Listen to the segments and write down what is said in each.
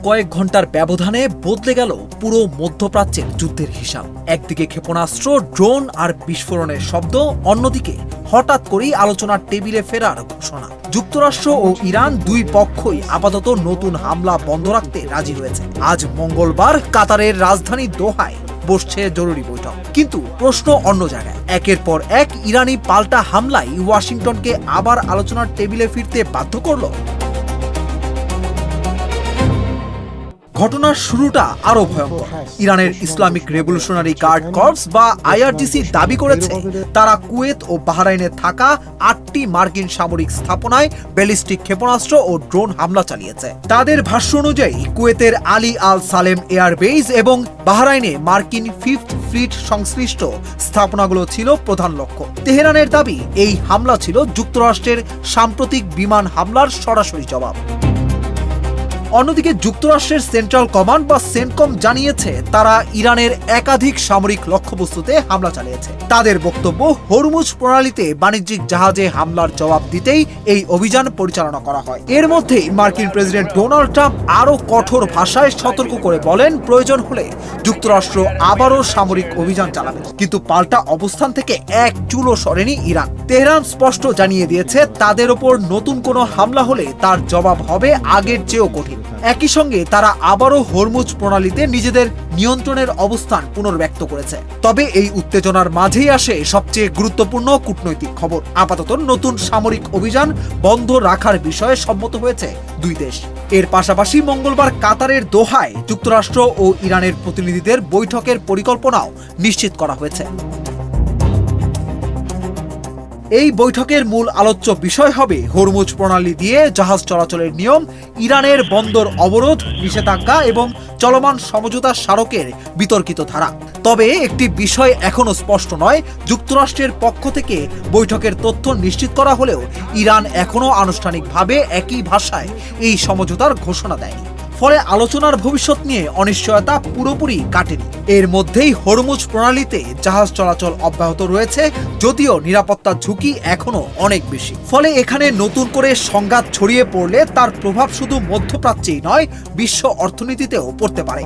কয়েক ঘন্টার ব্যবধানে বদলে গেল পুরো মধ্যপ্রাচ্যের যুদ্ধের হিসাব। একদিকে ক্ষেপণাস্ত্র, ড্রোন আর বিস্ফোরণের শব্দ, অন্যদিকে হঠাৎ করেই আলোচনার টেবিলে ফেরার ঘোষণা। যুক্তরাষ্ট্র ও ইরান দুই পক্ষই আপাতত নতুন হামলা বন্ধ রাখতে রাজি হয়েছে। আজ মঙ্গলবার কাতারের রাজধানী দোহায় বসছে জরুরি বৈঠক। কিন্তু প্রশ্ন অন্য জায়গায়। একের পর এক ইরানি পাল্টা হামলায় ওয়াশিংটনকে আবার আলোচনার টেবিলে ফিরতে বাধ্য করল। ঘটনার শুরুটা আরো ভয়ঙ্কর। ইরানের ইসলামিক রেভলিউশনারি গার্ড কর্পস বা আইআরজিসি দাবি করেছে তারা কুয়েত ও বাহরাইনে থাকা 8টি মার্কিন সামরিক স্থাপনায় ব্যালিস্টিক ক্ষেপণাস্ত্র ও ড্রোন হামলা চালিয়েছে। তাদের ভাষ্য অনুযায়ী কুয়েতের আলী আল সালেম এয়ারবেস এবং বাহরাইনে মার্কিন 5th ফ্লিট সংশ্লিষ্ট স্থাপনাগুলো ছিল প্রধান লক্ষ্য। তেহরানের দাবি এই হামলা ছিল যুক্তরাষ্ট্রের সাম্প্রতিক বিমান হামলার সরাসরি জবাব। অন্যদিকে যুক্তরাষ্ট্রের সেন্ট্রাল কমান্ড বা সেন্টকম জানিয়েছে তারা ইরানের একাধিক সামরিক লক্ষ্যবস্তুতে হামলা চালিয়েছে। তাদের বক্তব্য, হরমুজ প্রণালীতে বাণিজ্যিক জাহাজে হামলার জবাব দিতেই এই অভিযান পরিচালনা করা হয়। এর মধ্যেই মার্কিন প্রেসিডেন্ট ডোনাল্ড ট্রাম্প আরও কঠোর ভাষায় সতর্ক করে বলেন প্রয়োজন হলে যুক্তরাষ্ট্র আবারও সামরিক অভিযান চালাবে। কিন্তু পাল্টা অবস্থান থেকে এক চুলও সরেনি ইরান। তেহরান স্পষ্ট জানিয়ে দিয়েছে তাদের ওপর নতুন কোনো হামলা হলে তার জবাব হবে আগের চেয়েও কঠিন। একই সঙ্গে তারা আবারও হরমুজ প্রণালীতে নিজেদের নিয়ন্ত্রণের অবস্থান পুনর্ব্যক্ত করেছে। তবে এই উত্তেজনার মাঝেই আসে সবচেয়ে গুরুত্বপূর্ণ কূটনৈতিক খবর। আপাতত নতুন সামরিক অভিযান বন্ধ রাখার বিষয়ে সম্মত হয়েছে দুই দেশ। এর পাশাপাশি মঙ্গলবার কাতারের দোহায় যুক্তরাষ্ট্র ও ইরানের প্রতিনিধিদের বৈঠকের পরিকল্পনাও নিশ্চিত করা হয়েছে। এই বৈঠকের মূল আলোচ্য বিষয় হবে হরমুজ প্রণালী দিয়ে জাহাজ চলাচলের নিয়ম, ইরানের বন্দর অবরোধ, নিষেধাজ্ঞা এবং চলমান সমঝোতা স্মারকের বিতর্কিত ধারা। তবে একটি বিষয় এখনো স্পষ্ট নয়। যুক্তরাষ্ট্রের পক্ষ থেকে বৈঠকের তথ্য নিশ্চিত করা হলেও ইরান এখনো আনুষ্ঠানিকভাবে একই ভাষায় এই সমঝোতার ঘোষণা দেয়নি। ফলে আলোচনার ভবিষ্যৎ নিয়ে অনিশ্চয়তা পুরোপুরি কাটেনি। এর মধ্যেই হরমুজ প্রণালীতে জাহাজ চলাচল অব্যাহত রয়েছে, যদিও নিরাপত্তার ঝুঁকি এখনো অনেক বেশি। ফলে এখানে নতুন করে সংঘাত ছড়িয়ে পড়লে তার প্রভাব শুধু মধ্যপ্রাচ্যেই নয়, বিশ্ব অর্থনীতিতেও পড়তে পারে।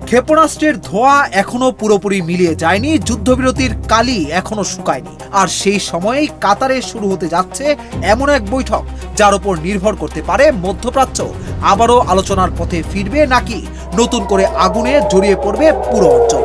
ক্ষেপণাস্ত্রের ধোঁয়া এখনো পুরোপুরি মিলিয়ে যায়নি, যুদ্ধবিরতির কালি এখনো শুকায়নি। আর সেই সময়েই কাতারে শুরু হতে যাচ্ছে এমন এক বৈঠক যার উপর নির্ভর করতে পারে মধ্যপ্রাচ্য আবারও আলোচনার পথে ফিরবে নাকি নতুন করে আগুনে জড়িয়ে পড়বে পুরো অঞ্চল।